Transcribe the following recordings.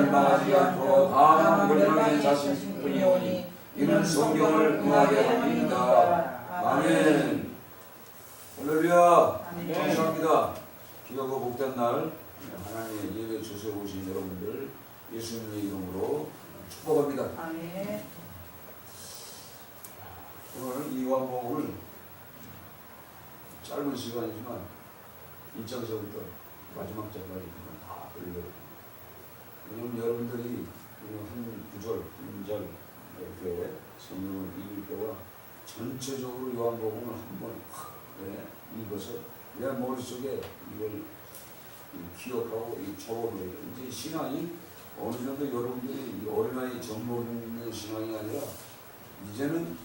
멸망하지 않고 다만 멸망에 자신뿐이오니 이는 성경을 응하게 합니다. 아멘. 할렐루야. 감사합니다. 귀하고 복된 날 하나님의 예배 주셔 오신 여러분들 예수님의 이름으로 축복합니다. 아멘. 오늘 이 요한복음을 짧은 시간이지만 1장서부터 마지막 장까지 다 들려요. 왜냐하면 여러분들이 한 구절, 인절 이렇게 성경을 읽을 때와 전체적으로 요한복음을 한번 읽어서 내 머릿속에 이걸 기억하고 적어놓어요. 이제 신앙이 어느 정도 여러분들이 어린아이 접먹는 신앙이 아니라 이제는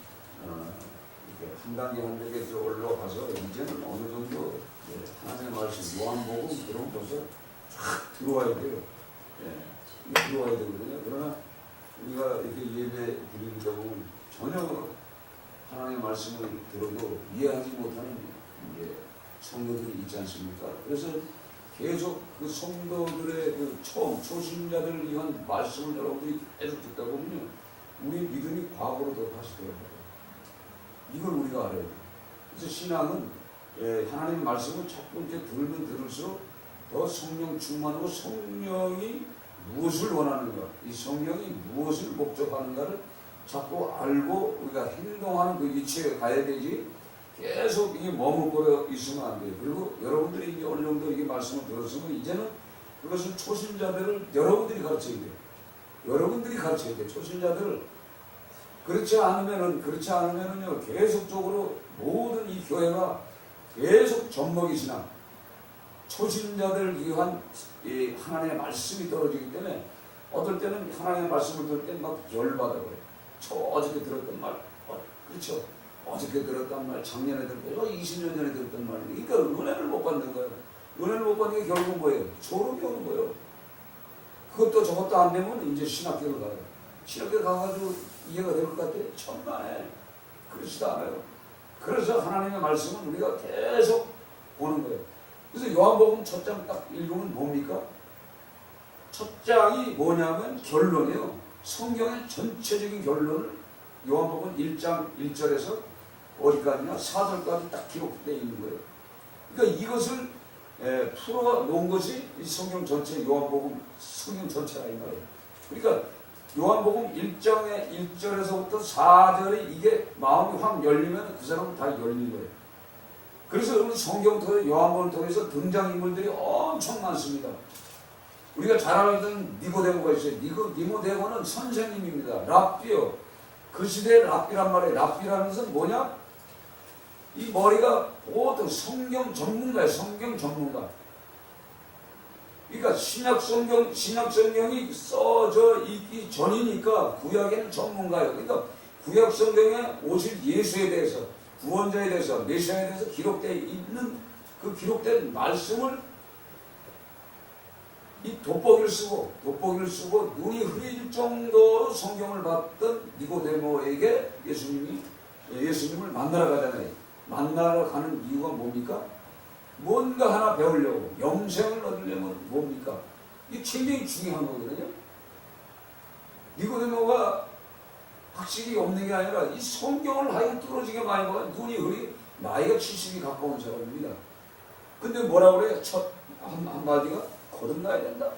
이렇게 한 단계 한 단계 더 올라가서 이제는 어느 정도 하나님의 말씀, 요한복음 그런 것을 쫙 들어와야 돼요. 들어와야 되거든요. 그러나 우리가 이렇게 예배 드리다 보면 전혀 하나님의 말씀을 들어도 이해하지 못하는 성도들이 있지 않습니까? 그래서 계속 그 성도들의 그 초신자들을 위한 말씀을 여러분들이 계속 듣다 보면요, 우리 믿음이 과거로 더 다시 돌아가요. 이걸 우리가 알아야 돼요. 그래서 신앙은 하나님의 말씀을 자꾸 이제 들면 들을수록 더 성령 충만하고 성령이 무엇을 원하는가, 이 성령이 무엇을 목적하는가를 자꾸 알고 우리가 행동하는 그 위치에 가야 되지, 계속 이게 머물러 있으면 안 돼요. 그리고 여러분들이 이제 어느 정도 이게 말씀을 들었으면 이제는 그것은 초신자들을 여러분들이 가르쳐야 돼요. 여러분들이 가르쳐야 돼요. 초신자들을. 그렇지 않으면은요, 계속적으로 모든 이 교회가 계속 젖먹이 신앙, 초신자들을 위한 하나님의 말씀이 떨어지기 때문에 어떨 때는 하나님의 말씀을 들을 때 막 열받아버려요. 어저께 들었던 말, 그렇죠? 어저께 들었던 말, 작년에 들었던 말, 20년 전에 들었던 말. 그러니까 은혜를 못 받는 거예요. 은혜를 못 받는 게 결국은 뭐예요? 졸음이 오는 거예요. 그것도 저것도 안 되면 이제 신학교를 가요. 신학교 가가지고 이해가 될 것 같아요? 천만에 그렇지도 않아요. 그래서 하나님의 말씀은 우리가 계속 보는 거예요. 그래서 요한복음 첫 장 딱 읽으면 뭡니까? 첫 장이 뭐냐면 결론이에요. 성경의 전체적인 결론을 요한복음 1장 1절에서 어디까지나 4절까지 딱 기록되어 있는 거예요. 그러니까 이것을 풀어 놓은 것이 이 성경 전체, 요한복음 성경 전체라 이 말이에요. 그러니까 요한복음 1장의 1절에서부터 4절에 이게 마음이 확 열리면 그 사람은 다 열린 거예요. 그래서 우리 성경 통해 요한복음을 통해서 등장인물들이 엄청 많습니다. 우리가 잘 알던 니고데모가 있어요. 니고데모는 선생님입니다. 랍비요. 그 시대의 랍비란 말이에요. 랍비라는 것은 뭐냐? 이 머리가 보통 성경 전문가예요. 성경 전문가. 그러니까 신약 성경이 써져 있기 전이니까 구약에는 전문가예요. 그러니까 구약 성경에 오실 예수에 대해서, 구원자에 대해서, 메시아에 대해서 기록되어 있는 그 기록된 말씀을 이 돋보기를 쓰고 눈이 흐릴 정도로 성경을 봤던 니고데모에게 예수님을 만나러 가잖아요. 만나러 가는 이유가 뭡니까? 뭔가 하나 배우려고, 영생을 얻으려면 뭡니까? 이게 굉장히 중요한 거거든요. 니고데모가 학식이 없는 게 아니라 이 성경을 하여 뚫어지게 많이 봐. 눈이 흐리, 나이가 70이 가까운 사람입니다. 근데 뭐라고 그래요? 첫 한마디가 거듭나야 된다.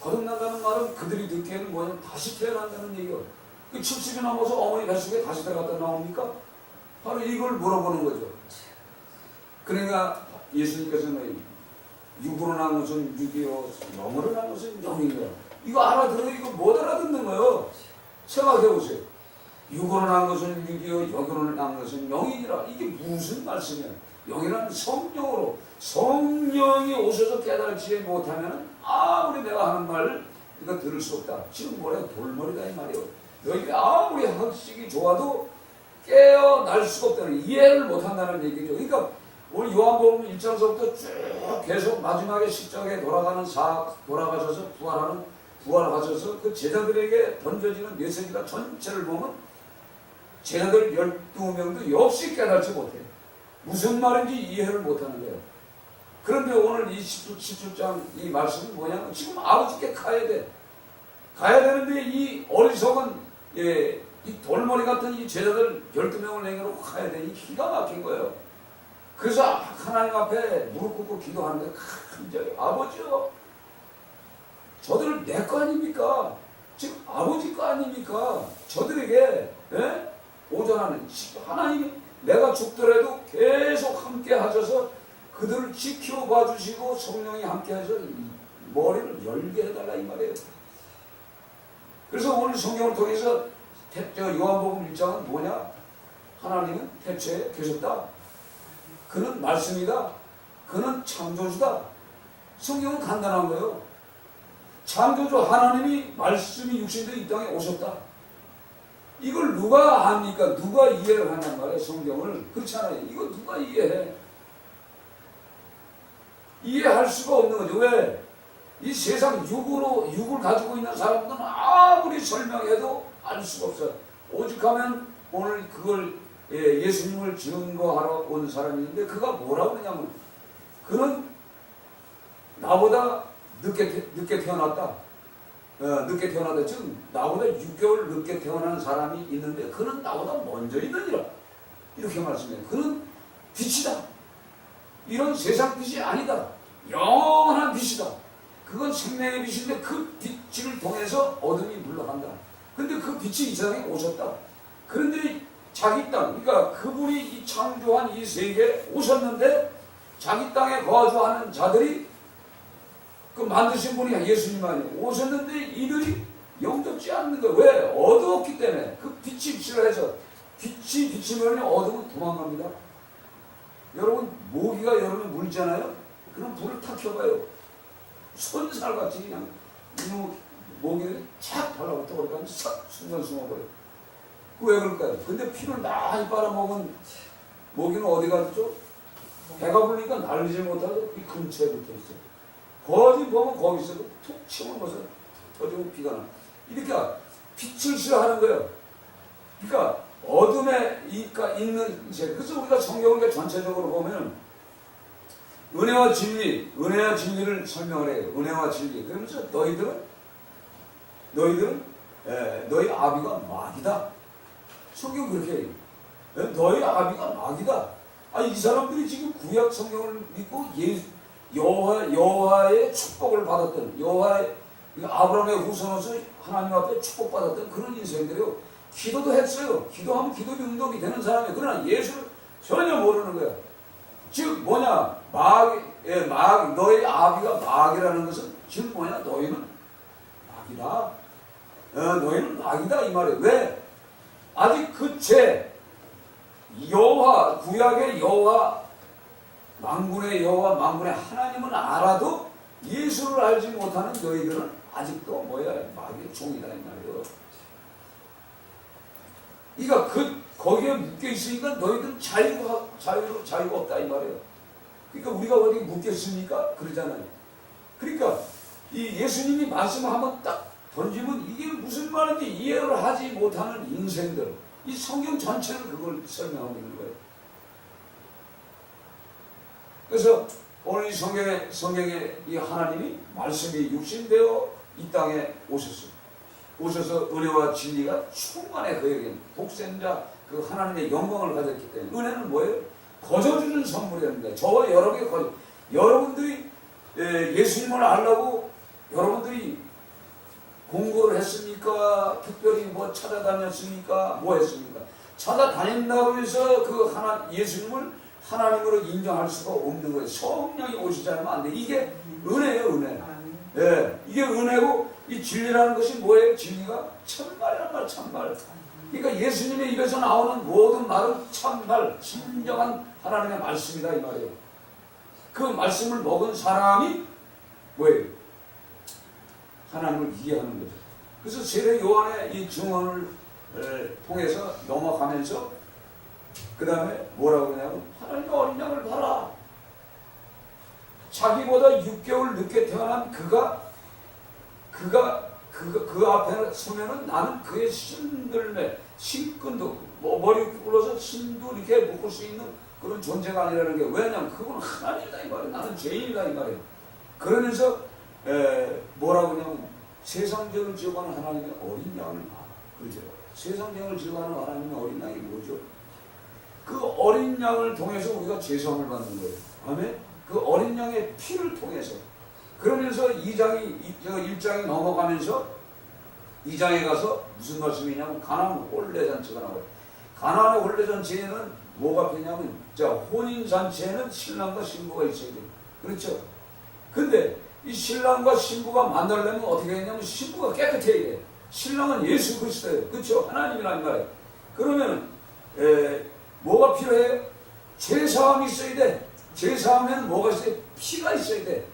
거듭난다는 말은 그들이 듣기에는 뭐냐면 다시 태어난다는 얘기예요. 그 70이 넘어서 어머니 뱃속에 다시 들어갔다 나옵니까? 바로 이걸 물어보는 거죠. 그러니까 예수님께서는 육으로 난 것은 육이요, 영으로 난 것은 영이요. 이거 알아들어요? 이거 못 알아듣는 거예요. 생각해 보세요. 육으로 난 것은 육이요, 영으로 난 것은 영이니라. 이게 무슨 말씀이야? 영이란 성령으로, 성령이 오셔서 깨달지 못하면 아무리 내가 하는 말을 네가 들을 수 없다. 지금 뭐래요? 돌머리다 이 말이에요. 너희들이 아무리 학식이 좋아도 깨어날 수가 없다는, 이해를 못한다는 얘기죠. 그러니까 오늘 요한복음 1장서부터 쭉 계속 마지막에 십자가에 돌아가셔서 부활하셔서 그 제자들에게 던져지는 메시지가 전체를 보면 제자들 12명도 역시 깨달지 못해요. 무슨 말인지 이해를 못하는 거예요. 그런데 오늘 이 17장 이 말씀은 뭐냐면 지금 아버지께 가야 돼. 가야 되는데 이 어리석은 이 돌머리 같은 이 제자들 12명을 내놓고 가야 되니 기가 막힌 거예요. 그래서 하나님 앞에 무릎 꿇고 기도하는데 간절히 아버지요, 저들 내 거 아닙니까? 지금 아버지 거 아닙니까? 저들에게 오전하는 하나님이 내가 죽더라도 계속 함께 하셔서 그들을 지켜봐 주시고 성령이 함께 하셔서 머리를 열게 해달라 이 말이에요. 그래서 오늘 성경을 통해서 요한복음 1장은 뭐냐? 하나님은 태초에 계셨다. 그는 말씀이다. 그는 창조주다. 성경은 간단한 거예요. 창조주 하나님이 말씀이 육신되어 이 땅에 오셨다. 이걸 누가 압니까? 누가 이해를 하냔 말이에요. 성경을. 그렇잖아요. 이거 누가 이해해? 이해할 수가 없는 거죠. 왜? 이 세상 육을 가지고 있는 사람들은 아무리 설명해도 알 수가 없어요. 오직 하면 오늘 그걸 예수님을 증거하러 온 사람이 있는데 그가 뭐라고 그러냐면 그는 나보다 늦게 태어났다. 늦게 태어나다. 즉 나보다 6개월 늦게 태어난 사람이 있는데 그는 나보다 먼저 있느니라. 이렇게 말씀해요. 그는 빛이다. 이런 세상 빛이 아니다. 영원한 빛이다. 그건 생명의 빛인데 그 빛을 통해서 어둠이 물러간다. 근데 그 빛이 이 세상에 오셨다. 그런데 자기 땅, 그러니까 그분이 이 창조한 이 세계에 오셨는데 자기 땅에 거주하는 자들이 그 만드신 분이 예수님 아니에요. 오셨는데 이들이 영접지 않는 거예요. 왜? 어두웠기 때문에. 그 빛이 빛을 해서 빛이 비치면 어둠은 도망갑니다. 여러분 모기가 여름에 물잖아요. 그럼 불을 탁 켜봐요. 손살같이 그냥 모기를 착 발라붙어 버리니까 싹 순간 숨어버려. 왜 그럴까요? 근데 피를 많이 빨아먹은 모기는 어디 갔죠? 배가 부르니까 날리지 못하고 이 근처에 붙어 있어. 거기 보면 거기서 툭 치면 것은 터지고 피가 나. 이렇게 빛을 싫어하는 거예요. 그러니까 어둠에 있는 세. 그래서 우리가 성경을 전체적으로 보면 은혜와 진리를 설명을 해요. 은혜와 진리. 그러면서 너희 아비가 마귀다. 성경 그렇게 해요. 너희 아비가 마귀다. 아니 이 사람들이 지금 구약 성경을 믿고 여호와의 축복을 받았던 여호와의 아브라함의 후손으로서 하나님 앞에 축복받았던 그런 인생들이요. 기도도 했어요. 기도하면 기도의 응답이 되는 사람이에요. 그러나 예수를 전혀 모르는 거야. 즉 뭐냐? 너희 아비가 마귀라는 것은 즉 뭐냐? 너희는 마귀다. 너희는 마귀다 이 말이에요. 왜? 아직 그 여호와 구약의 여호와 만군의 여호와 만군의 하나님은 알아도 예수를 알지 못하는 너희들은 아직도 마귀의 종이다 이 말이에요. 그러니까 거기에 묶여 있으니까 너희들은 자유가 없다 이 말이에요. 그러니까 우리가 어디 묶여 있습니까? 그러잖아요. 그러니까 이 예수님이 말씀을 한번 딱 던지면 이게 무슨 말인지 이해를 하지 못하는 인생들, 이 성경 전체는 그걸 설명하고 있는 거예요. 그래서 오늘 이 성경에 이 하나님이 말씀이 육신되어 이 땅에 오셔서 은혜와 진리가 충만해 그에게 독생자 그 하나님의 영광을 가졌기 때문에 은혜는 뭐예요? 거저주는 선물입니다. 저와 여러분에게 여러분들이 예수님을 알라고 여러분들이 공부를 했습니까? 특별히 뭐 찾아다녔습니까? 뭐 했습니까? 찾아다닌다고 해서 그 예수님을 하나님으로 인정할 수가 없는 거예요. 성령이 오시지 않으면 안 돼. 이게 은혜예요, 은혜. 예, 이게 은혜고 이 진리라는 것이 뭐예요? 진리가 참말이란 말, 참말. 그러니까 예수님의 입에서 나오는 모든 말은 참말, 진정한 하나님의 말씀이다 이 말이에요. 그 말씀을 먹은 사람이 뭐예요? 하나님을 이해하는 거죠. 그래서 세례 요한의 이 증언을 통해서 넘어가면서 그 다음에 뭐라고 그러냐면 하나님의 어린 양을 봐라. 자기보다 6개월 늦게 태어난 그 앞에 서면은 나는 그의 신근도 머리 굴러서 신도 이렇게 묶을 수 있는 그런 존재가 아니라는 게 왜냐면 그건 하나님이다 이 말이에요. 나는 죄인이다 이 말이에요. 그러면서 뭐라고 하냐면 세상적을 지어가는 하나님의 어린 양을 봐. 그죠? 세상적을 지어가는 하나님의 어린 양이 뭐죠? 그 어린 양을 통해서 우리가 죄사함을 받는 거예요. 아멘? 그 어린 양의 피를 통해서. 그러면서 1장이 넘어가면서 2장에 가서 무슨 말씀이냐면 가나안 혼례잔치가 나와요. 가나안의 혼례잔치에는 뭐가 필요냐면 혼인잔치에는 신랑과 신부가 있어야 돼요. 그렇죠? 근데 이 신랑과 신부가 만나려면 어떻게 했냐면 신부가 깨끗해야 돼. 신랑은 예수 그리스도예요. 그렇죠? 하나님이라는 말이에요. 그러면 뭐가 필요해요? 죄사함이 있어야 돼. 죄사함에는 뭐가 있어야 돼? 피가 있어야 돼.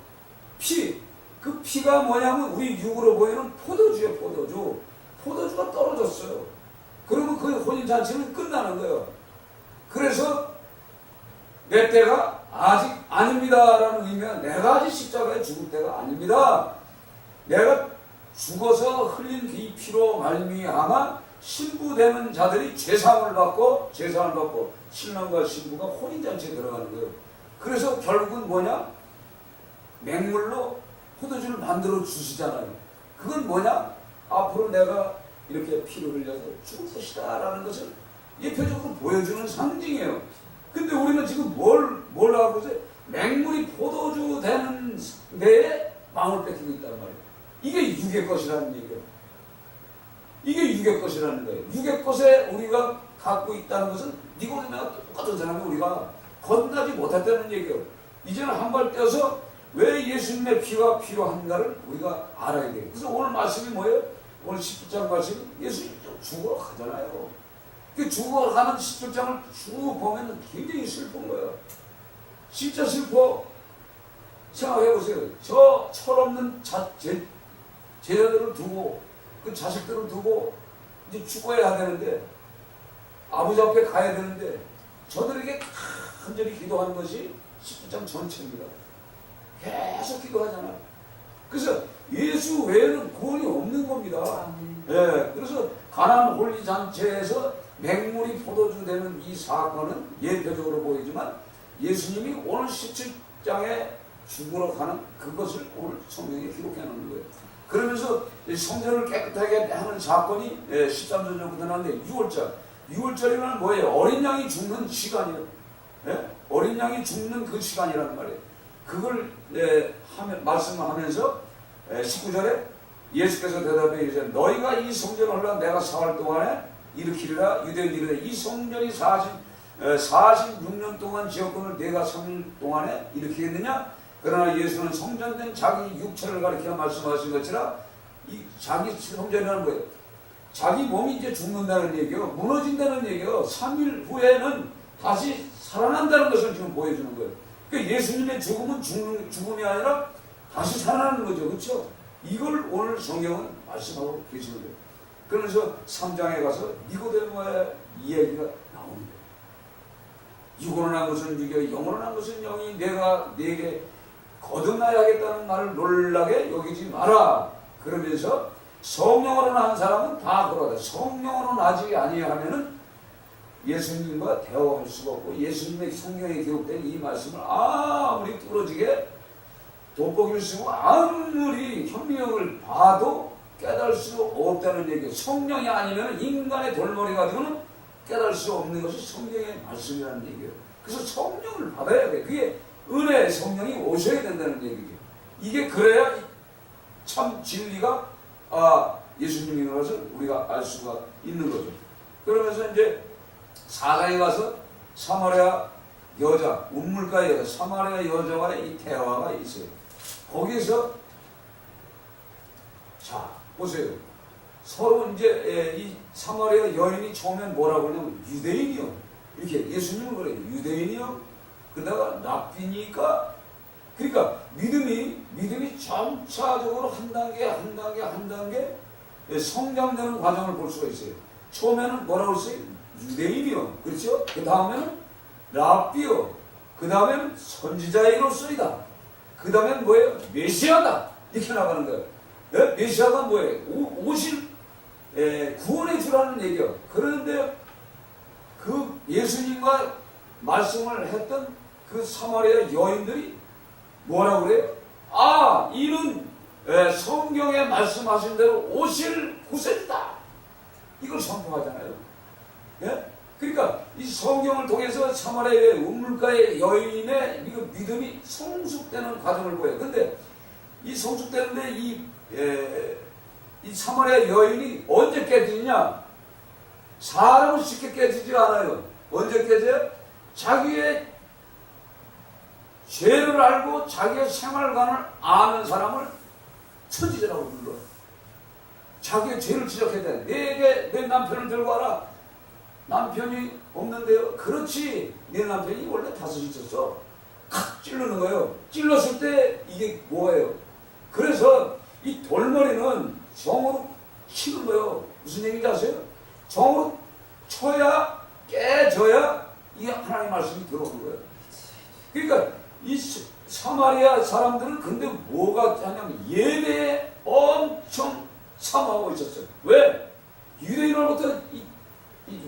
피. 그 피가 뭐냐면 우리 육으로 보이는 포도주예요. 포도주. 포도주가 떨어졌어요. 그러면 그 혼인잔치는 끝나는 거예요. 그래서 내 때가 아직 아닙니다라는 의미가 내가 아직 십자가에 죽을 때가 아닙니다. 내가 죽어서 흘린 이 피로 말미암아 신부되는 자들이 제사함을 받고 신랑과 신부가 혼인잔치에 들어가는 거예요. 그래서 결국은 뭐냐? 맹물로 포도주를 만들어 주시잖아요. 그건 뭐냐? 앞으로 내가 이렇게 피를 흘려서 죽을 것이다 라는 것을 예표적으로 보여주는 상징이에요. 근데 우리는 지금 뭘 하고 있어요? 맹물이 포도주 되는 데에 마음을 뺏기고 있단 말이에요. 이게 육의 것이라는 얘기예요. 이게 육의 것이라는 거예요. 육의 것에 우리가 갖고 있다는 것은 니고데모와 똑같은 사람이 우리가 건너지 못했다는 얘기예요. 이제는 한 발 떼어서 왜 예수님의 피가 필요한가를 우리가 알아야 돼요. 그래서 오늘 말씀이 뭐예요? 오늘 17장 말씀이 예수님이 죽어 가잖아요. 그 죽어가는 17장을 쭉 보면 굉장히 슬픈 거예요. 진짜 슬퍼. 생각해보세요. 저 철없는 제자들을 두고 그 자식들을 두고 이제 죽어야 되는데 아버지 앞에 가야 되는데 저들에게 간절히 기도하는 것이 17장 전체입니다. 계속 기도하잖아요. 그래서 예수 외에는 구원이 없는 겁니다. 예, 그래서 가나안 혼인잔치에서 맹물이 포도주 되는 이 사건은 예표적으로 보이지만 예수님이 오늘 17장에 죽으러 가는 그것을 오늘 성경에 기록해 놓는 거예요. 그러면서 성전을 깨끗하게 하는 사건이 13절부터 나는데 6월절이면 뭐예요? 어린 양이 죽는 시간이에요. 예? 어린 양이 죽는 그 시간이란 말이에요. 그걸 말씀하면서 19절에 예수께서 대답해 이르시되 너희가 이 성전을 흘러 내가 사흘 동안에 일으키리라. 유대인들이 이 성전이 46년 동안 지었건을 내가 3일 동안에 일으키겠느냐? 그러나 예수는 성전된 자기 육체를 가리켜 말씀하신 것이라. 이 자기 성전이라는 거예요. 자기 몸이 이제 죽는다는 얘기요, 무너진다는 얘기요, 3일 후에는 다시 살아난다는 것을 지금 보여주는 거예요. 그러니까 예수님의 죽음은 죽음이 아니라 다시 살아나는 거죠. 그렇죠? 이걸 오늘 성경은 말씀하고 계시는 거예요. 그러면서 3장에 가서 니고데모의 이야기가 나옵니다. 육으로 난 것은 육이요 영으로 난 것은 영이 내가 네게 거듭나야겠다는 말을 놀라게 여기지 마라. 그러면서 성령으로 난 사람은 다 그러다. 성령으로 나지 아니하면은 예수님과 대화할 수가 없고 예수님의 성경에 기록된 이 말씀을 아무리 뚫어지게 돋보기를 쓰고 아무리 현미경을 봐도 깨달을 수 없다는 얘기예요. 성령이 아니면 인간의 돌머리 가지고는 깨달을 수 없는 것이 성경의 말씀이라는 얘기예요. 그래서 성령을 받아야 돼. 그게 은혜의 성령이 오셔야 된다는 얘기죠. 이게 그래야 참 진리가 예수님인 것을 우리가 알 수가 있는 거죠. 그러면서 이제 4장에 가서 사마리아 여자, 운물가의 여자, 사마리아 여자와의 이 대화가 있어요. 거기서 자 보세요. 서로 이제 이 사마리아 여인이 처음엔 뭐라고 하냐면 유대인이요. 이렇게 예수님은 그래요. 유대인이요. 그러다가 랍비니까 그러니까 믿음이 점차적으로 한 단계 성장되는 과정을 볼 수가 있어요. 처음에는 뭐라고 했어요? 유대인이요. 그렇죠? 그 다음에는 랍비요. 그 다음에는 선지자이로서이다. 그 다음에는 뭐예요? 메시아다. 이렇게 나가는 거예요. 예? 메시아가 뭐예요? 오실 구원해 주라는 얘기요. 그런데 그 예수님과 말씀을 했던 그 사마리아 여인들이 뭐라고 그래요? 이는 성경에 말씀하신 대로 오실 구세주다. 이걸 선포하잖아요. 예? 그러니까 이 성경을 통해서 사마리아의 우물가의 여인의 이거 믿음이 성숙되는 과정을 보여요. 근데 이 성숙되는데 이 사마리아 여인이 언제 깨지느냐? 사람은 쉽게 깨지지 않아요. 언제 깨져요? 자기의 죄를 알고 자기의 생활관을 아는 사람을 천지자라고 불러요. 자기의 죄를 지적해야 돼. 내게 내 남편을 들고 와라. 남편이 없는데요. 그렇지. 내 남편이 원래 다섯이 있었어. 칵 찌르는 거예요. 찔렀을 때 이게 뭐예요? 그래서 이 돌머리는 정으로 치는 거예요. 무슨 얘기인지 아세요? 정으로 쳐야 깨져야 이게 하나님의 말씀이 들어오는 거예요. 그러니까 이 사마리아 사람들은 근데 뭐가 하냐면 예배에 엄청 참하고 있었어요. 왜? 유대인으로부터 이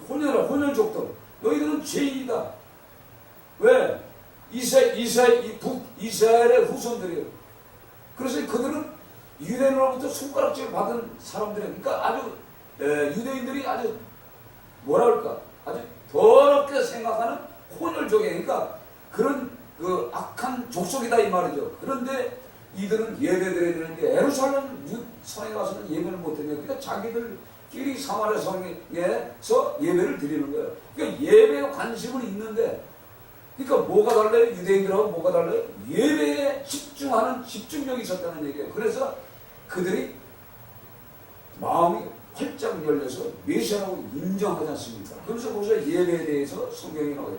혼혈족들 너희들은 죄인이다. 왜? 북이스라엘의 후손들이에요. 그래서 그들은 유대인으로부터 손가락질 받은 사람들이에요. 그러니까 아주 유대인들이 아주 뭐라 그럴까? 아주 더럽게 생각하는 혼혈족이에요. 그러니까 그런 그 악한 족속이다 이 말이죠. 그런데 이들은 예배드려야 되는데 예루살렘 성에 가서는 예배를 못해요. 그러니까 자기들끼리 사마리아 성에서 예배를 드리는 거예요. 그러니까 예배에 관심은 있는데, 그러니까 뭐가 달라요? 유대인들하고 뭐가 달라요? 예배에 집중하는 집중력이 있었다는 얘기예요. 그래서 그들이 마음이 활짝 열려서 메시아라고 인정하지 않습니까? 그래서 보세요. 예배에 대해서 성경이 나와요.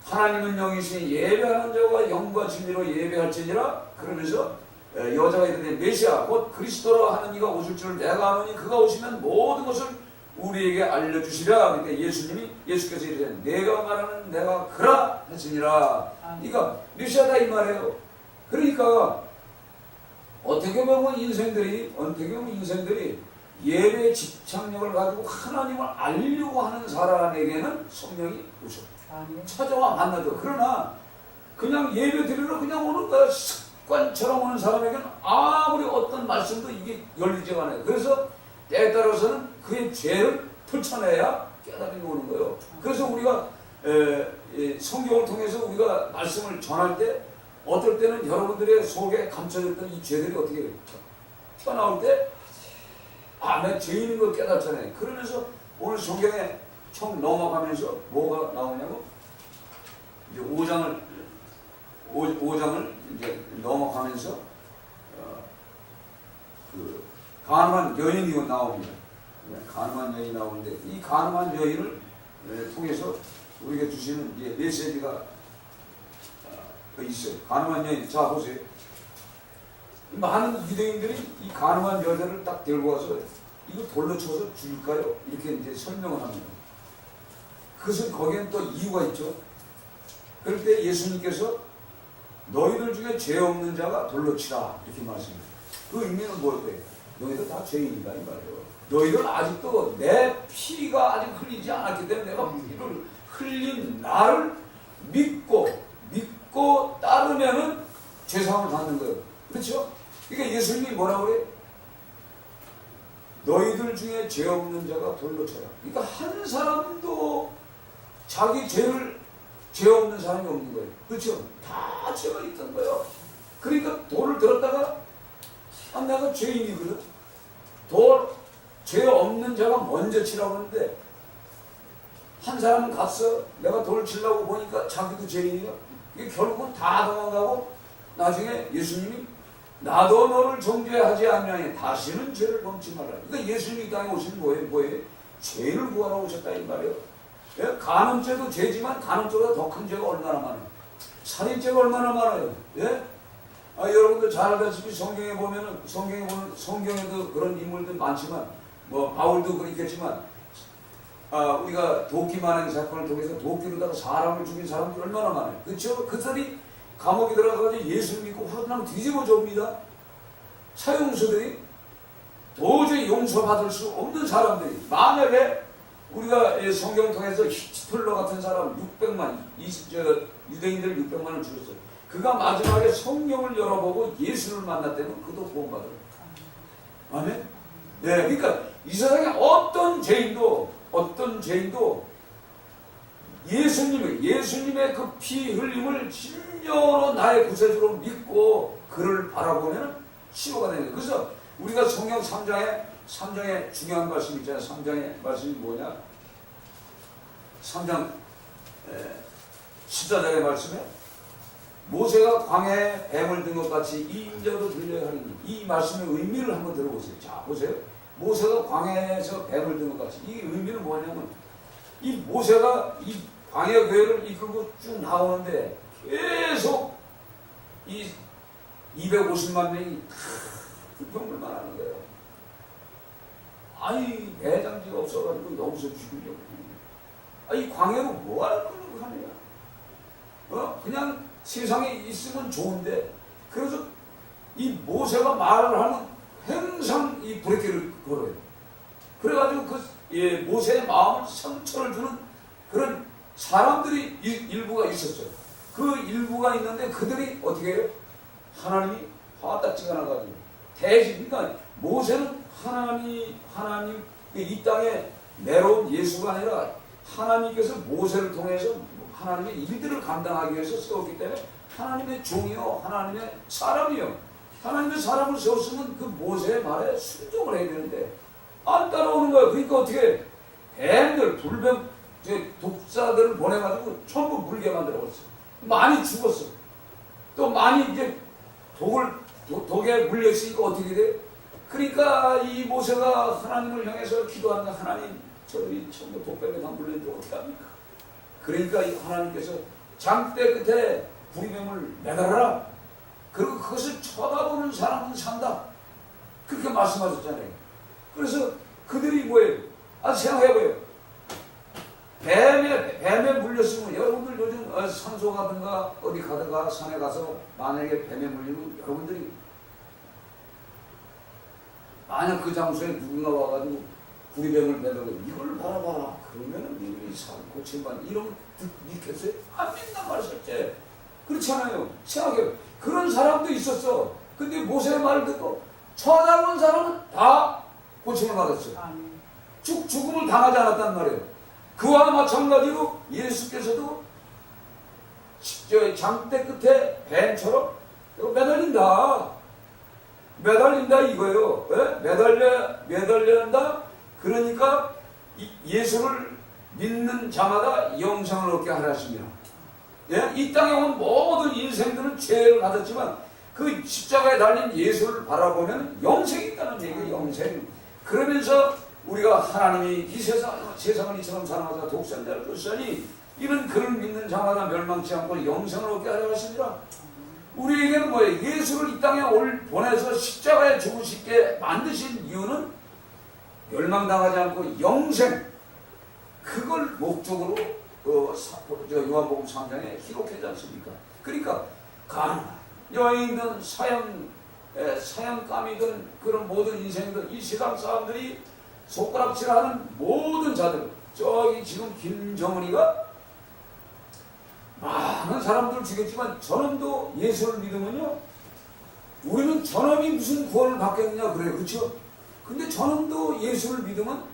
하나님은 영이시니 예배하는 자와 영과 진리로 예배할지니라. 그러면서 여자가 이르되 메시아 곧 그리스도라 하는 이가 오실 줄 내가 아노니 그가 오시면 모든 것을 우리에게 알려주시라. 그러니까 예수께서 이르되 내가 말하는 내가 그라 하시니라. 그러니까 메시아다 이 말이에요. 그러니까 어떻게 보면 인생들이 예배의 집착력을 가지고 하나님을 알려고 하는 사람에게는 성령이 오셔 찾아와 만나죠. 그러나 그냥 예배 드리러 그냥 오는 거야. 습관처럼 오는 사람에게는 아무리 어떤 말씀도 이게 열리지가 않아요. 그래서 때에 따라서는 그의 죄를 펼쳐내야 깨달음이 오는 거예요. 그래서 우리가 성경을 통해서 우리가 말씀을 전할 때 어떨 때는 여러분들의 속에 감춰졌던 이 죄들이 어떻게 튀어나올 때 내 죄인인 걸 깨닫잖아요. 그러면서 오늘 성경에 처음 넘어가면서 뭐가 나오냐고 이제 5장을 이제 넘어가면서 그 가늠한 여인이 나옵니다. 가늠한 여인이 나오는데 이 가늠한 여인을 통해서 우리가 주시는 이제 메시지가 있어요. 가늠한 여인, 자 보세요. 많은 유대인들이 이 가늠한 여자를 딱 들고 와서 이거 돌로 쳐서 죽일까요? 이렇게 이제 설명을 합니다. 그것은 거기엔 또 이유가 있죠. 그럴 때 예수님께서 너희들 중에 죄 없는 자가 돌로 치라 이렇게 말씀합니다. 그 의미는 뭐예요? 너희들 다 죄인이다 이 말이에요. 너희들 아직도 내 피가 아직 흘리지 않았기 때문에 내가 피를 흘린 나를 믿고 따르면은 죄사함을 받는 거예요. 그렇죠? 그러니까 예수님이 뭐라고 그래요? 너희들 중에 죄 없는 자가 돌로 쳐라. 그러니까 한 사람도 자기 죄 없는 사람이 없는 거예요. 그렇죠? 다 죄가 있던 거예요. 그러니까 돌을 들었다가 내가 죄인이거든. 죄 없는 자가 먼저 치라고 하는데 한 사람은 갔어. 내가 돌을 치려고 보니까 자기도 죄인이야. 이게 결국은 다 도망가고 나중에 예수님이 나도 너를 정죄하지 않냐니 다시는 죄를 범치 말라. 그러니까 예수님이 이 땅에 오신 뭐예요? 죄를 구하러 오셨다 이 말이에요. 간음죄도 죄지만 간음죄보다 더 큰 죄가 얼마나 많아요. 살인죄가 얼마나 많아요. 예? 여러분들 잘 알다시피 성경에 보면은 성경에도 그런 인물들 많지만 뭐 바울도 그렇겠지만 우리가 도끼 만행 사건을 통해서 도끼로다가 사람을 죽인 사람들이 얼마나 많아요. 그렇죠? 그들이 감옥에 들어가서 예수 믿고 화나면 뒤집어 줍니다. 사형수들이 도저히 용서받을 수 없는 사람들이 만약에 우리가 성경 통해서 히틀러 같은 사람 600만 유대인들 600만을 죽였어요. 그가 마지막에 성경을 열어보고 예수를 만났다면 그도 구원받아요. 아멘? 네, 그러니까 이 세상에 어떤 죄인도 예수님의 그 피 흘림을 진정으로 나의 구세주로 믿고 그를 바라보면 치유가 되는 거예요. 그래서 우리가 성경 3장에 중요한 말씀이 있잖아요. 3장의 말씀이 뭐냐? 3장 14절의 말씀에 모세가 광야에 뱀을 든 것 같이 이 인자도 들려야 하니, 이 말씀의 의미를 한번 들어보세요. 자, 보세요. 모세가 광야에서 뱀을 든 것 같이, 이 의미는 뭐냐면 이 모세가 이 광야 교회를 이끌고 쭉 나오는데 계속 이 250만 명이 다 불평불만 하는 거예요. 아니, 대장지가 없어가지고 여기서 죽으려고. 이 광야로 뭐하는 걸 하느냐? 그냥 세상에 있으면 좋은데, 그래서 이 모세가 말을 하면 항상 이 브레이크를 걸어요. 그래가지고 모세의 마음을 상처를 주는 그런 사람들이 일부가 있었죠. 그 일부가 있는데 그들이 어떻게 해요? 하나님이 화가 딱 찍어놔가지고 대신, 그러니까 모세는 하나님 이 땅에 내려온 예수가 아니라 하나님께서 모세를 통해서 하나님의 일들을 감당하기 위해서 세웠기 때문에 하나님의 종이요, 하나님의 사람이요. 하나님의 사람을 세웠으면 그 모세의 말에 순종을 해야 되는데 안 따라오는 거예요. 그러니까 어떻게 뱀들, 불뱀, 독사들을 보내가지고 전부 물게 만들어버렸어요. 많이 죽었어. 또 많이 이제 독에 물렸으니까 어떻게 돼? 그러니까 이 모세가 하나님을 향해서 기도하는 하나님, 저희 전부 독뱀에 다 물렸는데 어떻게 합니까? 그러니까 이 하나님께서 장대 끝에 부리뱀을 매달아라. 그리고 그것을 쳐다보는 사람은 산다. 그렇게 말씀하셨잖아요. 그래서 그들이 뭐예요? 생각해봐요. 뱀에 물렸으면, 여러분들 요즘 산소 가든가 어디 가다가 산에 가서 만약에 뱀에 물리면 여러분들이 만약 그 장소에 누군가 와가지고 구리뱀을 매달고 이걸 바라봐라. 그러면은 이 산 고침반 이런 믿겠어요? 안 믿는단 말이었지. 그렇잖아요. 생각해요. 그런 사람도 있었어. 근데 모세의 말을 듣고 쳐다본 사람은 다 고침을 받았어요. 죽음을 당하지 않았단 말이에요. 그와 마찬가지로 예수께서도 장대 끝에 뱀처럼 매달린다 이거예요. 매달려야 그러니까 예수를 믿는 자마다 영생을 얻게 하라십니다. 이 땅에 온 모든 인생들은 죄를 가졌지만 그 십자가에 달린 예수를 바라보면 영생이 있다는 얘기예요. 영생. 그러면서 우리가 하나님이 이 세상을 이처럼 사랑하사 독생자를 주시니 이는 그를 믿는 자마다 멸망치 않고 영생을 얻게 하려 하십니다. 우리에게는 뭐예요? 예수를 이 땅에 보내서 십자가에 죽으시게 만드신 이유는 멸망당하지 않고 영생, 그걸 목적으로 요한복음 3장에 기록하지 않습니까? 그러니까 가난한 여인이든 사형감이든 그런 모든 인생이든 이 세상 사람들이 손가락질하는 모든 자들, 저기 지금 김정은이가 많은 사람들을 죽였지만 저놈도 예수를 믿으면요, 우리는 저놈이 무슨 구원을 받겠느냐 그래요. 그렇죠? 근데 저놈도 예수를 믿으면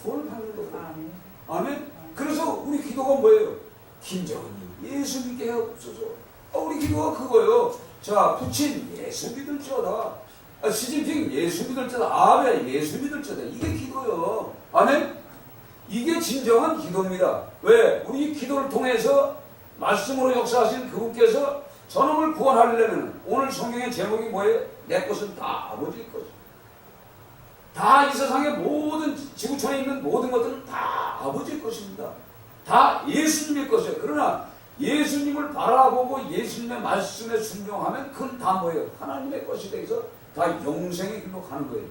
구원을 받는 거예요. 아멘. 그래서 우리 기도가 뭐예요? 김정은이 예수 믿게 하옵소서. 우리 기도가 그거예요. 자, 푸친 예수 믿을지어다. 시진핑 예수 믿을지어다. 아베 예수 믿을지어다. 이게 기도요. 아멘. 이게 진정한 기도입니다. 왜? 우리 기도를 통해서 말씀으로 역사하신 그분께서 저놈을 구원하려면 오늘 성경의 제목이 뭐예요? 내 것은 다 아버지의 것이다. 다 이 세상의 모든 지구촌에 있는 모든 것들은 다 아버지의 것입니다. 다 예수님의 것이에요. 그러나 예수님을 바라보고 예수님의 말씀에 순종하면 그건 다 뭐예요? 하나님의 것이 되어서 다 영생의 길로 가는 거예요.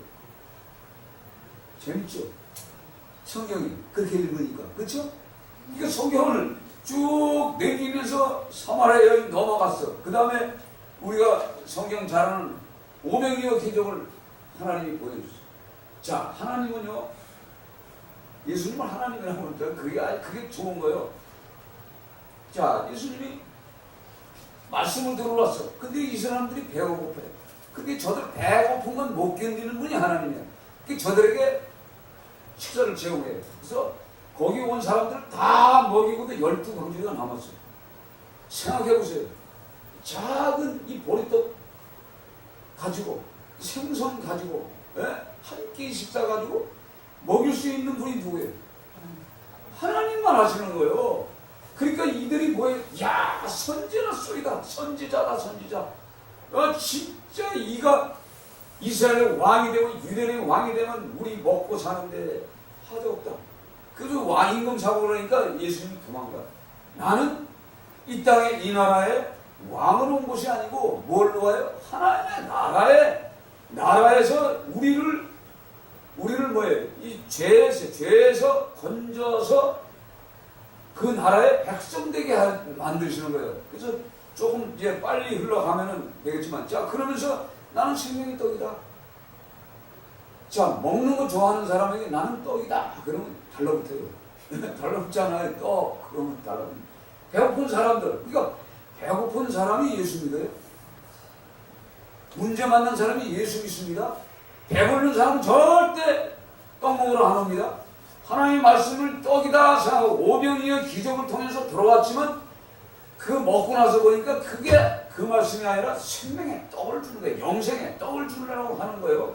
재밌죠? 성경이 그렇게 읽으니까. 그렇죠? 그러니까 성경을 쭉 내기면서 사마리아 여인 넘어갔어. 그 다음에 우리가 성경 잘 아는 오병이어 기적을 하나님이 보여줬어. 자, 하나님은요, 예수님을 하나님이라고 하면 그게 좋은 거예요. 자, 예수님이 말씀을 들어왔어. 근데 이 사람들이 배가 고파요. 근데 저들 배고픈 건 못 견디는 분이 하나님이야. 그러니까 저들에게 식사를 제공해요. 그래서 거기 온 사람들 다 먹이고도 12강주가 남았어요. 생각해보세요. 작은 이 보리떡 가지고 생선 가지고 한 끼 식사 가지고 먹일 수 있는 분이 누구예요? 하나님만 하시는 거예요. 그러니까 이들이 뭐예요? 야, 선지자 쏘이다. 선지자다, 선지자. 진짜 이가 이스라엘의 왕이 되면, 유대인의 왕이 되면 우리 먹고 사는데 하도 없다. 그래서 왕임금 사고 그러니까 예수님이 도망가. 나는 이 땅에, 이 나라에 왕으로 온 것이 아니고 뭘로 와요? 하나님의 나라에서 우리를 뭐예요? 이 죄에서 건져서 그 나라의 백성 되게 만드시는 거예요. 그래서 조금 이제 빨리 흘러가면은 되겠지만, 자, 그러면서 나는 생명의 떡이다. 자, 먹는 거 좋아하는 사람에게 나는 떡이다. 그러면 달라붙어요. 달라붙잖아요. 떡. 그러면 달라붙어요. 배고픈 사람들. 그러니까 배고픈 사람이 예수 믿어요. 문제 만난 사람이 예수 믿습니다. 배부른 사람은 절대 떡 먹으러 안 옵니다. 하나님의 말씀을 떡이다 생각하고 오병이어 기적을 통해서 들어왔지만 그 먹고 나서 보니까 그게 그 말씀이 아니라 생명의 떡을 주는 거예요. 영생의 떡을 주려고 하는 거예요.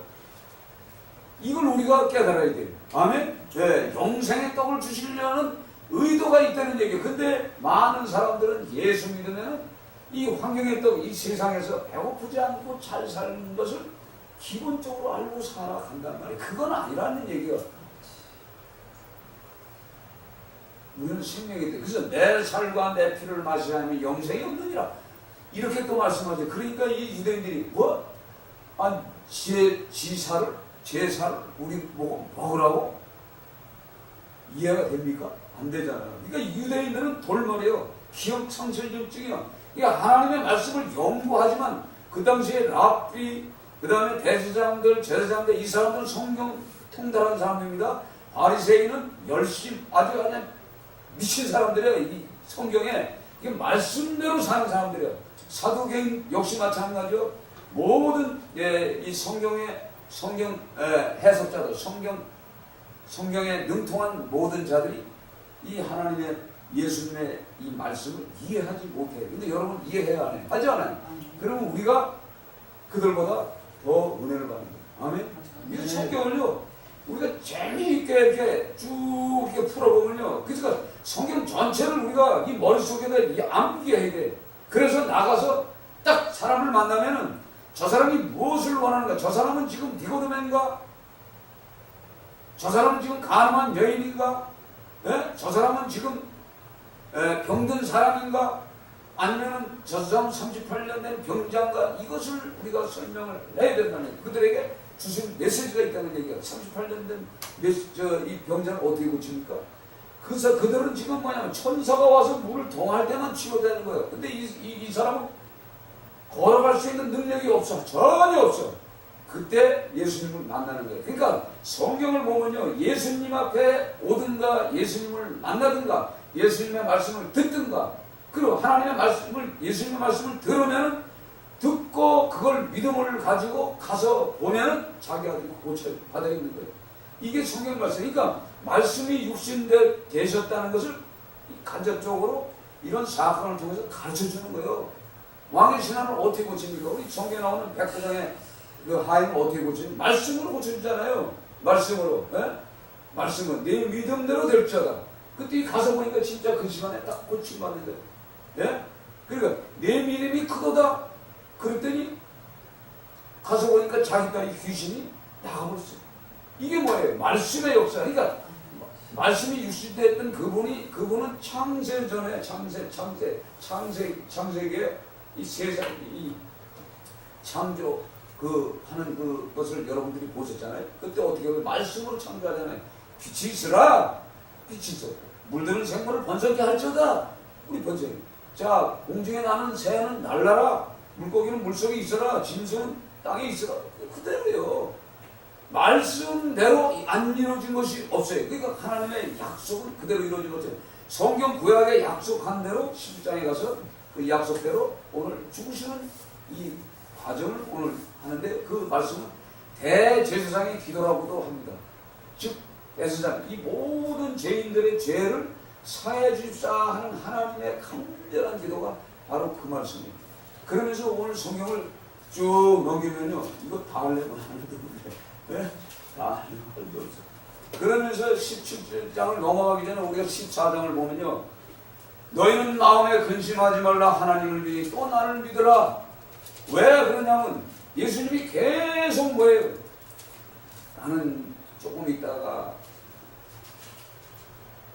이걸 우리가 깨달아야 돼요. 아멘? 네, 영생의 떡을 주시려는 의도가 있다는 얘기예요. 근데 많은 사람들은 예수 믿으면 이 환경의 떡, 이 세상에서 배고프지 않고 잘 사는 것을 기본적으로 알고 살아간단 말이에요. 그건 아니라는 얘기예요. 우리는 생명이 돼. 그래서 내 살과 내 피를 마시지 않으면 영생이 없느니라. 이렇게 또 말씀하죠. 그러니까 이 유대인들이 제사를 우리 먹으라고 이해가 됩니까? 안 되잖아요. 그러니까 유대인들은 돌머리요. 기억창설증이요. 그러니까 하나님의 말씀을 연구하지만 그 당시에 랍비, 그 다음에 대제사장들, 제사장들, 이 사람들은 성경 통달한 사람입니다. 바리새인은 열심, 아주 그냥 미친 사람들이에요. 이 성경에 이게 말씀대로 사는 사람들이에요. 사도계인 역시 마찬가지요. 모든 이 성경 해석자들, 성경에 능통한 모든 자들이 이 하나님의 예수님의 이 말씀을 이해하지 못해요. 근데 여러분 이해해야 안 해요. 하지 않아요? 그러면 우리가 그들보다 더 은혜를 받는 거예요. 아멘? 이 성경을요, 우리가 재미있게 이렇게 쭉 이렇게 풀어보면요. 그러니까 성경 전체를 우리가 이 머릿속에다 암기해야 돼. 그래서 나가서 딱 사람을 만나면은 저 사람이 무엇을 원하는가? 저 사람은 지금 니고데모인가? 저 사람은 지금 가늠한 여인인가? 저 사람은 지금 병든 사람인가? 아니면은 저 사람은 38년 된 병자인가? 이것을 우리가 설명을 해야 된다는 거예요. 그들에게 주신 메시지가 있다는 얘기야. 38년 된 이 병자는 어떻게 고칩니까? 그래서 그들은 지금 뭐냐면 천사가 와서 물을 동할 때만 치료되는 거예요. 근데 이 사람은 걸어갈 수 있는 능력이 없어. 전혀 없어. 그때 예수님을 만나는 거예요. 그러니까 성경을 보면요. 예수님 앞에 오든가 예수님을 만나든가 예수님의 말씀을 듣든가 그리고 하나님의 말씀을 예수님의 말씀을 들으면 듣고 그걸 믿음을 가지고 가서 보면은 자기가 고쳐 받아 있는 거예요. 이게 성경 말씀. 그러니까 말씀이 되셨다는 것을 간접적으로 이런 사건을 통해서 가르쳐 주는 거예요. 왕의 신앙을 어떻게 고칩니까? 우리 성경에 나오는 백부장의 그 하임을 어떻게 고칩니까? 말씀으로 고쳐주잖아요. 말씀으로. 말씀은 내 믿음대로 될 자다. 그때 가서 보니까 진짜 그 시간에 딱 고침받는데. 그러니까 내 믿음이 크도다. 그랬더니 가서 보니까 자기 딸이 귀신이 나가버렸어요. 이게 뭐예요? 말씀의 역사. 그러니까 말씀이 육신됐던 그분은 창세 전에 창세기에 이 세상 이 창조 하는 그것을 여러분들이 보셨잖아요. 그때 어떻게 보면 말씀으로 창조하잖아요. 빛이 있으라. 빛이 있었고 물드는 생물을 번성케 할지어다. 우리 번성이. 자, 공중에 나는 새는 날라라. 물고기는 물속에 있어라. 짐승은 땅에 있어라. 그대로요. 말씀대로 안 이루어진 것이 없어요. 그러니까 하나님의 약속은 그대로 이루어진 거죠. 성경 구약에 약속한 대로 11장에 가서 그 약속대로 오늘 죽으시는 이 과정을 오늘 하는데 그 말씀은 대제사장의 기도라고도 합니다. 즉 대제사장, 이 모든 죄인들의 죄를 사해 주십사 하는 하나님의 간절한 기도가 바로 그 말씀이에요. 그러면서 오늘 성경을 쭉 넘기면요, 이거 다 하려면 하나도 없는데, 네? 다 하려면 하나도 없어. 그러면서 17장을 넘어가기 전에 우리가 14장을 보면요, 너희는 마음에 근심하지 말라. 하나님을 믿으니 또 나를 믿으라. 왜 그러냐면 예수님이 계속 뭐예요? 나는 조금 있다가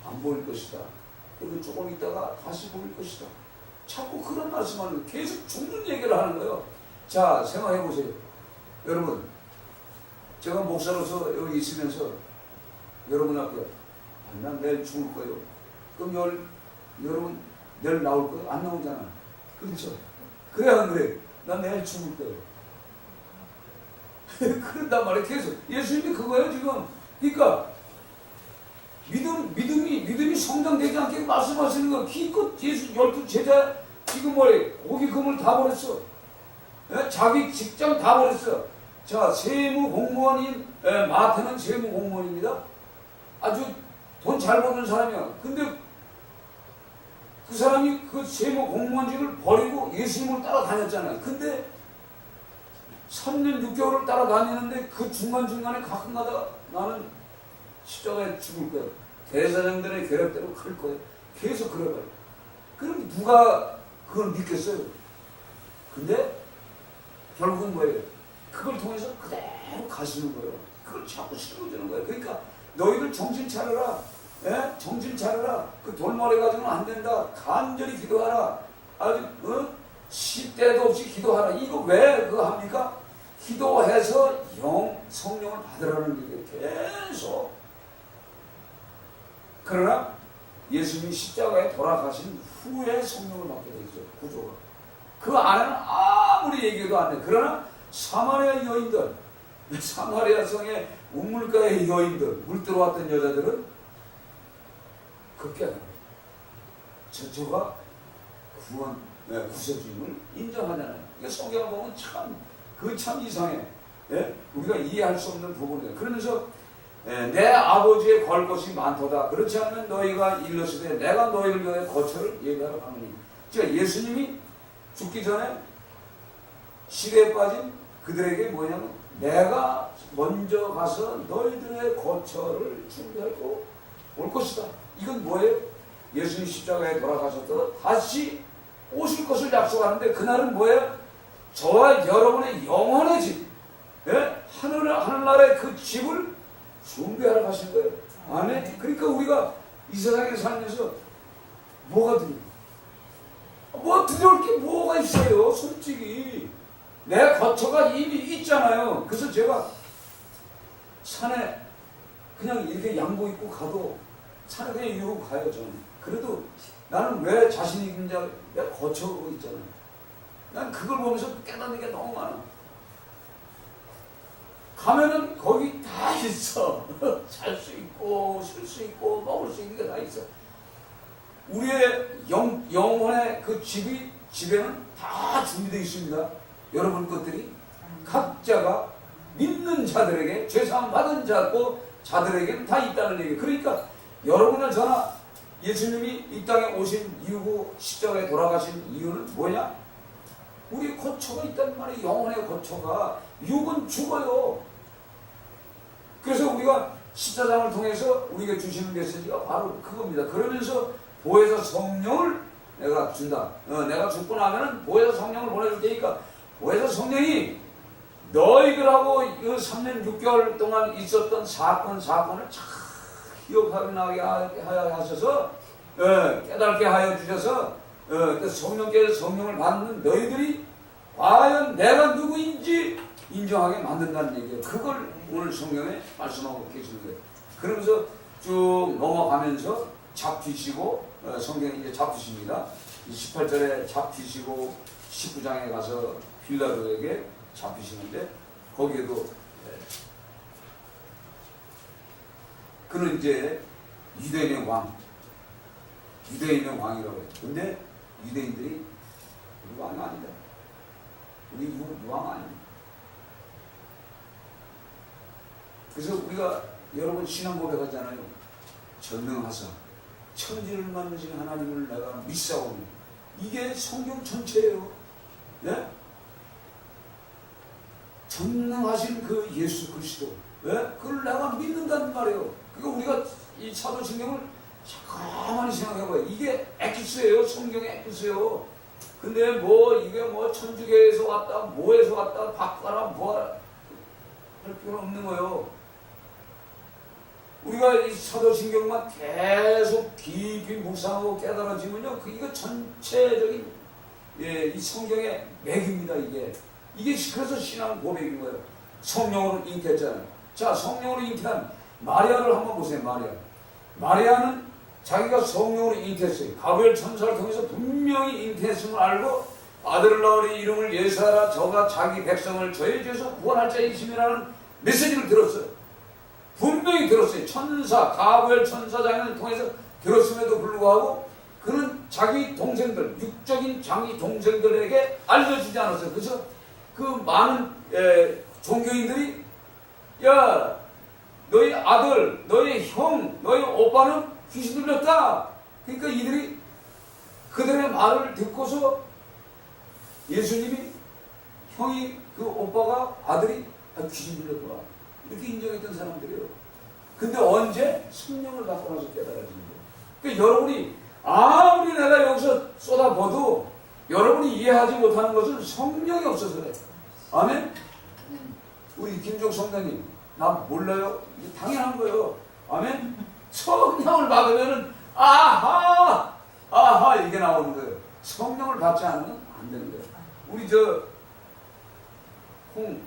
안 보일 것이다. 그리고 조금 있다가 다시 보일 것이다. 자꾸 그런 말씀하는 거예요. 계속 죽는 얘기를 하는 거예요. 자, 생각해 보세요. 여러분, 제가 목사로서 여기 있으면서 여러분 앞에 난 내일 죽을 거예요. 그럼 여러분 내일 나올 거예요? 안 나오잖아. 그렇죠? 그래 안 그래? 난 내일 죽을 거예요. 그런단 말이에요. 계속 예수님이 그거예요 지금. 그러니까 믿음이 성장되지 않게 말씀하시는 거. 기껏 예수 12 제자 지금 뭐래? 고기 그물 다 버렸어. 예? 자기 직장 다 버렸어. 자, 세무 공무원인 마태는 세무 공무원입니다. 아주 돈 잘 버는 사람이야. 근데 그 사람이 그 세무 공무원직을 버리고 예수님을 따라다녔잖아요. 근데 3년 6개월을 따라다니는데 그 중간중간에 가끔가다 나는 십자가에 죽을 거야. 대사장들의 계략대로 갈 거야. 계속 그래봐요. 그럼 누가 그걸 믿겠어요? 근데 결국은 뭐예요? 그걸 통해서 그대로 가시는 거예요. 그걸 자꾸 실어주는 거예요. 그러니까 너희들 정신 차려라. 예? 정신 차려라. 그 돌머리 가지고는 안 된다. 간절히 기도하라. 아주 시대도 없이 기도하라. 이거 왜 그거 합니까? 기도해서 성령을 받으라는 얘기예요. 계속. 그러나 예수님이 십자가에 돌아가신 후에 성령을 받게 돼 있어요. 구조가. 그 안에는 아무리 얘기해도 안 돼. 그러나 사마리아 여인들, 사마리아 성의 우물가의 여인들, 물 들어왔던 여자들은 그렇게 저가 구세주임을 인정하잖아요. 그러니까 성경을 보면 참 이상해. 예? 우리가 이해할 수 없는 부분이에요. 그러면서 내 아버지의 걸 것이 많도다. 그렇지 않으면 너희가 일렀으되 내가 너희를 위해 거처를 예비하러 가느니. 즉 예수님이 죽기 전에 시대에 빠진 그들에게 뭐냐면 내가 먼저 가서 너희들의 거처를 준비하고 올 것이다. 이건 뭐예요? 예수님 십자가에 돌아가셔서 다시 오실 것을 약속하는데 그날은 뭐예요? 저와 여러분의 영원의 집, 예? 하늘나라의 그 집을 준비하러 가신 거예요. 아멘. 그러니까 우리가 이 세상에 살면서 뭐가 두려워? 뭐 두려울 게 뭐가 있어요? 솔직히 내 거처가 이미 있잖아요. 그래서 제가 산에 그냥 이렇게 양복 입고 가도 산에 그냥 이러고 가요. 저는. 그래도 나는 왜 자신 있는지 내가 거처가 있잖아요. 난 그걸 보면서 깨닫는 게 너무 많아. 가면은 거기 다 있어. 잘 수 있고 쉴 수 있고 먹을 수 있는 게 다 있어. 우리의 영혼의 그 집에는 다 준비되어 있습니다. 여러분 것들이 각자가 믿는 자들에게 죄사함 받은 자들에게는 다 있다는 얘기예요. 그러니까 여러분을 저나 예수님이 이 땅에 오신 이유고 십자가에 돌아가신 이유는 뭐냐? 우리 거처가 있단 말이에요. 영혼의 거처가. 육은 죽어요. 그래서 우리가 십자장을 통해서 우리에게 주시는 메시지가 바로 그겁니다. 그러면서 보혜사 성령을 내가 준다. 내가 죽고 나면은 보혜사 성령을 보내줄 테니까 보혜사 성령이 너희들하고 그 3년 6개월 동안 있었던 사건을 잘 기억하게 하셔서 깨닫게 하여 주셔서 성령께서 성령을 받는 너희들이 과연 내가 누구인지 인정하게 만든다는 얘기예요. 그걸 오늘 성경에 말씀하고 계시는 거예요. 그러면서 쭉 넘어가면서 잡히시고 성경이 이제 잡히십니다. 18절에 잡히시고 19장에 가서 빌라도에게 잡히시는데 거기에도 그는 이제 유대인의 왕이라고 해요. 근데 유대인들이 우리 왕이 아니다. 우리 왕 아닙니다. 그래서 우리가 여러분 신앙 고백하잖아요. 전능하사 천지를 만드신 하나님을 내가 믿사오니, 이게 성경 전체예요. 네? 전능하신 그 예수 그리스도, 네? 그걸 내가 믿는다는 말이에요. 그러니까 우리가 이 사도신경을 가만히 생각해봐요. 이게 엑기스예요. 성경의 엑기스예요. 근데 뭐 이게 뭐 천주교에서 왔다, 뭐에서 왔다, 바꿔라, 뭐하라 할 필요는 없는 거예요. 우리가 이 사도신경만 계속 깊이 묵상하고 깨달아지면요, 이거 전체적인 이 성경의 맥입니다. 이게 그래서 신앙 고백인 거예요. 성령으로 잉태했잖아요. 자, 성령으로 잉태한 마리아를 한번 보세요. 마리아는 자기가 성령으로 잉태했어요. 가브리엘 천사를 통해서 분명히 잉태했음을 알고 아들을 낳으리 이름을 예수하라, 저가 자기 백성을 저의 죄에서 구원할 자이심이라는 메시지를 들었어요. 분명히 들었어요. 가브리엘 천사장을 통해서 들었음에도 불구하고 그는 자기 동생들, 육적인 자기 동생들에게 알려주지 않았어요. 그래서 그 많은 종교인들이, 야, 너희 아들, 너희 형, 너희 오빠는 귀신 들렸다. 그러니까 이들이 그들의 말을 듣고서 예수님이, 형이, 그 오빠가, 아들이 귀신 들렸구나, 이렇게 인정했던 사람들이에요. 근데 언제? 성령을 받고 나서 깨달아지는 거예요. 그러니까 여러분이 아무리 내가 여기서 쏟아부어도 여러분이 이해하지 못하는 것은 성령이 없어서 그래. 아멘? 우리 김종 성도님, 나 몰라요? 이게 당연한 거예요. 아멘? 성령을 받으면은 아하 이게 나오는 거예요. 성령을 받지 않으면 안 되는 거예요. 우리 홍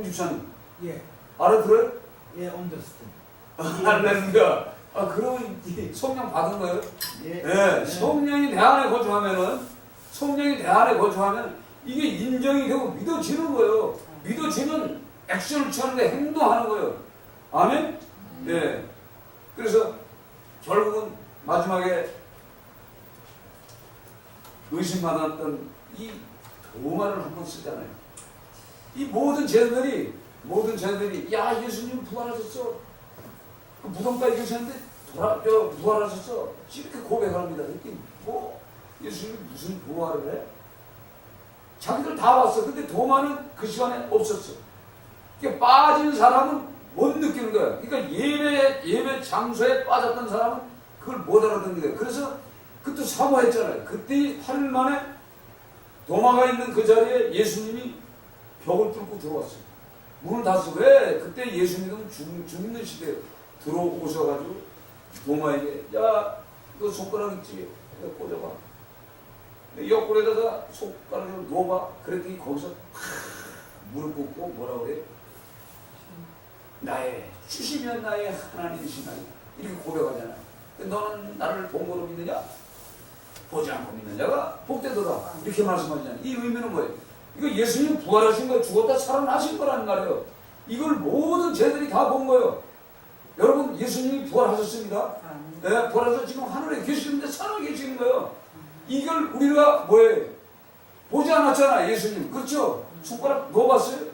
집사님, 예, 알아들어요? 예, understand. 할렐루야. 그러면 성령 받은 거예요? 예, 네, 성령이 내 안에 거주하면 이게 인정이 되고 믿어지는 거예요. 믿어지면 액션을 취하는데 행동하는 거예요. 아멘? 네. 그래서 결국은 마지막에 의심받았던 이 도마를 한번 쓰잖아요. 이 모든 제자들이 야, 예수님 부활하셨어. 그 무덤까지 계셨는데 부활하셨어. 이렇게 고백합니다. 이렇게 뭐 예수님이 무슨 부활을 해? 자기들 다 왔어. 근데 도마는 그 시간에 없었어. 그러니까 빠진 사람은 못 느끼는 거야. 그러니까 예배 장소에 빠졌던 사람은 그걸 못 알아듣는 거예요. 그래서 그때 사모했잖아요. 그때 8일 만에 도마가 있는 그 자리에 예수님이 벽을 뚫고 들어왔어요. 문을 닫았어. 왜? 그때 예수님은 죽는 시대에 들어오셔가지고 도마에게, 야, 너 손가락 있지? 꽂아봐. 옆구리에다가 손가락을 놓아봐. 그랬더니 거기서 무릎 꿇고 뭐라 그래? 주시면 나의 하나님이시나요? 이렇게 고백하잖아. 너는 나를 본 거로 믿느냐? 보지 않고 믿느냐가 복되도다. 이렇게 말씀하잖아요. 이 의미는 뭐예요? 이거 예수님 부활하신 거, 죽었다 살아나신 거란 말이에요. 이걸 모든 제들이 다 본 거예요. 여러분, 예수님이 부활하셨습니다. 네, 부활해서 지금 하늘에 계시는데 살아 계시는 거예요. 이걸 우리가 뭐예요? 보지 않았잖아, 예수님. 그렇죠? 손가락 넣어봤어요?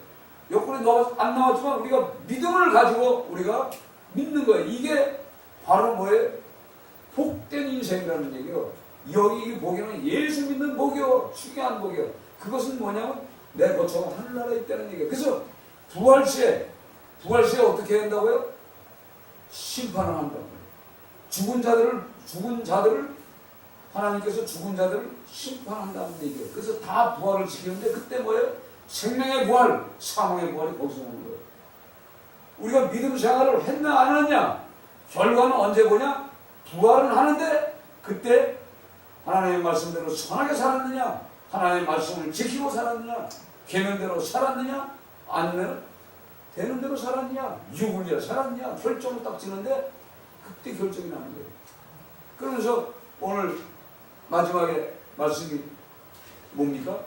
옆구리 안 나왔지만 우리가 믿음을 가지고 우리가 믿는 거예요. 이게 바로 뭐예요? 복된 인생이라는 얘기요. 여기 이 복에는 예수 믿는 복이요. 중요한 복이요. 그것은 뭐냐면 내 거처가 하늘나라에 있다는 얘기예요. 그래서 부활시에 어떻게 한다고요? 심판을 한다고요. 죽은 자들을 하나님께서 죽은 자들을 심판한다는 얘기예요. 그래서 다 부활을 지키는데 그때 뭐예요? 생명의 부활, 사망의 부활이 거기서 오는 거예요. 우리가 믿음 생활을 했나 안 했냐? 결과는 언제 보냐? 부활은 하는데 그때 하나님의 말씀대로 선하게 살았느냐? 하나님의 말씀을 지키고 살았느냐? 계명대로 살았느냐? 아니면 되는 대로 살았느냐? 유불리야 살았느냐? 결정을 딱 지는데 그때 결정이 나는 거예요. 그러면서 오늘 마지막에 말씀이 뭡니까?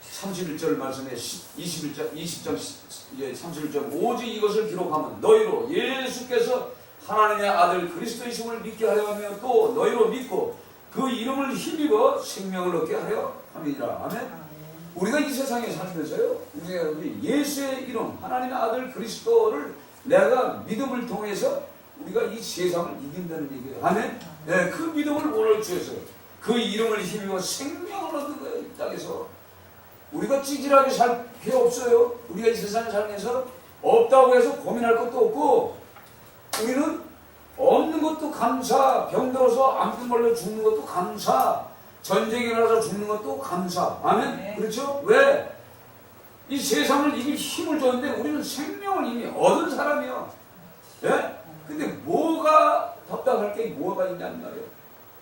31절 말씀에 20장 31절 오직 이것을 기록하면 너희로 예수께서 하나님의 아들 그리스도이심을 믿게 하려 하며 또 너희로 믿고 그 이름을 힘입어 생명을 얻게 하려 함이니라. 아멘. 우리가 이 세상에 살면서요, 우리가 예수의 이름, 하나님의 아들 그리스도를 내가 믿음을 통해서 우리가 이 세상을 이긴다는 얘기예요. 아멘? 네, 그 믿음을 오늘 주셔서 그 이름을 힘입어 생명을 얻는 거예요. 이 땅에서 우리가 찌질하게 살 필요 없어요. 우리가 이 세상을 살면서 없다고 해서 고민할 것도 없고, 우리는 없는 것도 감사, 병들어서 암병 걸려 죽는 것도 감사, 전쟁이 일어나서 죽는 것도 감사. 아멘? 네. 그렇죠? 왜? 이 세상을 이길 힘을 줬는데 우리는 생명을 이미 얻은 사람이요. 예? 근데 뭐가 답답할 게 뭐가 있냔 말이에요.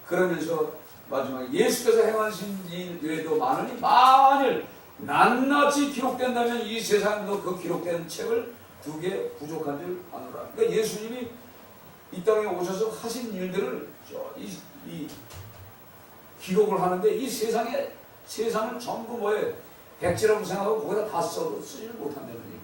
그러면서 마지막에 예수께서 행하신 일 외에도 많으니 만일 낱낱이 기록된다면 이 세상도 그 기록된 책을 2개 부족한 줄 아노라. 그러니까 예수님이 이 땅에 오셔서 하신 일들을 이 기록을 하는데 이 세상을 전부 뭐예요? 백지라고 생각하고 거기다 다 써도 쓰지 못한다는 얘기예요.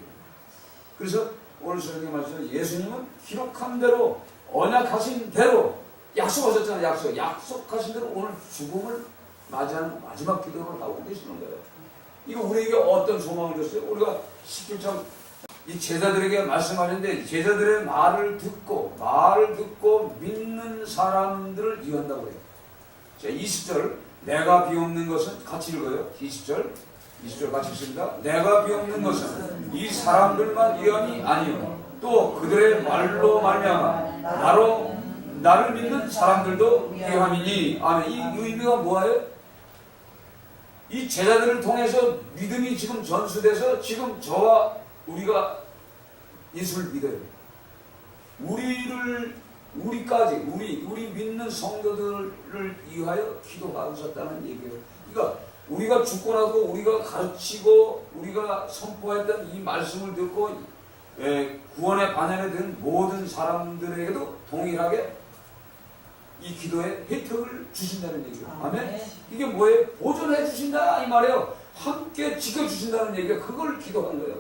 그래서 오늘 성경 말씀에 예수님은 기록한 대로, 언약하신 대로, 약속하셨잖아요. 약속하신 대로 오늘 죽음을 맞이하는 마지막 기도를 하고 계시는 거예요. 이거 우리에게 어떤 소망을 줬어요? 우리가 17장 이 제자들에게 말씀하는데, 제자들의 말을 듣고 믿는 사람들을 이어한다고 해요. 자, 20절, 내가 비옵는 것은, 같이 읽어요. 20절 같이 읽습니다. 내가 비옵는 것은 이 사람들만 위함이 아니요 또 그들의 말로 말미암아 나를 믿는 사람들도 위함이니. 아멘. 이 의미가 뭐예요? 이 제자들을 통해서 믿음이 지금 전수돼서 지금 저와 우리가 예수를 믿어요. 우리까지 우리 믿는 성도들을 위하여 기도하셨다는 얘기예요. 그러니까 우리가 죽고 나도 우리가 가르치고 우리가 선포했던 이 말씀을 듣고 구원의 반열에 든 모든 사람들에게도 동일하게 이 기도의 혜택을 주신다는 얘기예요. 아멘. 이게 뭐예요? 보존해 주신다 이 말이에요. 함께 지켜주신다는 얘기가 그걸 기도한 거예요.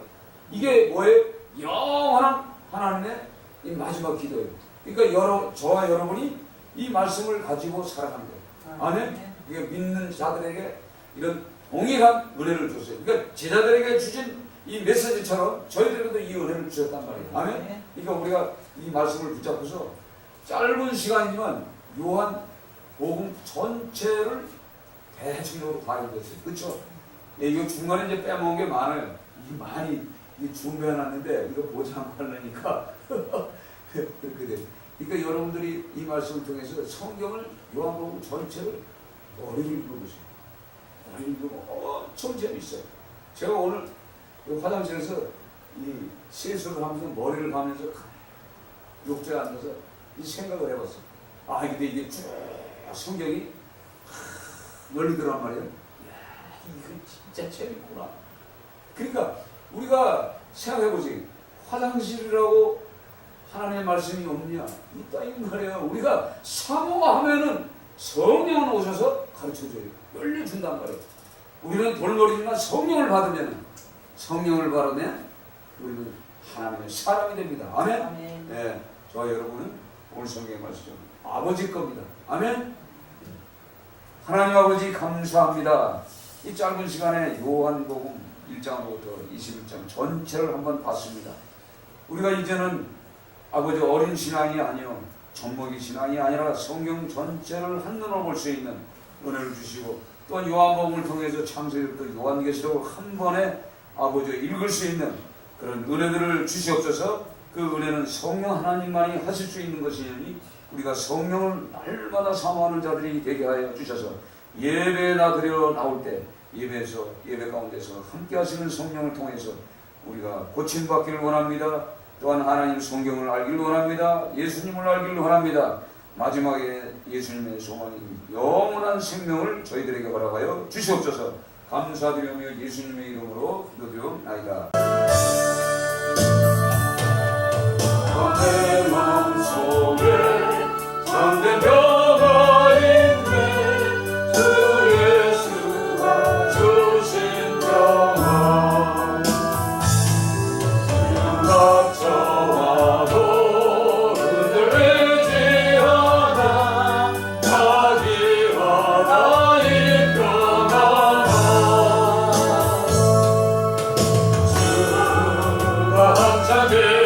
이게 뭐예요? 영원한 하나님의 이 마지막 기도예요. 그러니까 저와 여러분이 이 말씀을 가지고 살아가는 거예요. 아멘. 이게 믿는 자들에게 이런 동일한 은혜를 줬어요. 그러니까 제자들에게 주신 이 메시지처럼 저희들에게도 이 은혜를 주셨단 말이에요. 아멘. 그러니까 우리가 이 말씀을 붙잡고서 짧은 시간이지만 요한 복음 전체를 대충적으로 다 읽었어요. 그렇죠? 이거 중간에 이제 빼먹은 게 많아요. 이 많이 준비해놨는데 이거 보지 않고 하려니까 그렇게 돼요. 그러니까 여러분들이 이 말씀을 통해서 성경을 요한복음 전체를 머리를 읽어보세요. 머리를 읽으면 엄청 재밌어요. 제가 오늘 화장실에서 이 세수를 하면서 머리를 가면서 욕조에 앉아서 이 생각을 해봤어요. 아, 근데 이게 쭉 성경이 열리더란 말이에요. 이야, 이거 진짜 재밌구나. 그러니까 우리가 생각해보지. 화장실이라고 하나님의 말씀이 없냐? 있다 이 말이에요. 우리가 사모하면은 성령은 오셔서 가르쳐줘요. 열려준단 말이에요. 우리는 돌머리지만 성령을 받으면 우리는 하나님의 사람이 됩니다. 아멘? 아멘. 네, 저와 여러분은 오늘 성경의 말씀 아버지 겁니다. 아멘? 하나님 아버지 감사합니다. 이 짧은 시간에 요한복음 1장부터 21장 전체를 한번 봤습니다. 우리가 이제는 아버지 어린 신앙이 아니요 젖먹이 신앙이 아니라 성경 전체를 한눈으로 볼 수 있는 은혜를 주시고, 또한 요한복음을 통해서 창세기부터 요한계시록을 한 번에 아버지 읽을 수 있는 그런 은혜들을 주시옵소서. 그 은혜는 성령 하나님만이 하실 수 있는 것이니 우리가 성령을 날마다 사모하는 자들이 되게 하여 주셔서 예배나 드려 나올 때 예배 가운데서 함께 하시는 성령을 통해서 우리가 고침받기를 원합니다. 또한 하나님 성경을 알기를 원합니다. 예수님을 알기를 원합니다. 마지막에 예수님의 소망인 영원한 생명을 저희들에게 허락하여 주시옵소서. 감사드리며 예수님의 이름으로 기도드리옵나이다. 내 마음속에 참된 평화가 있네. 주 예수가 주신 평화. 지금 닥쳐와도 흔들리지 않아. 자기와 나의 평화가 들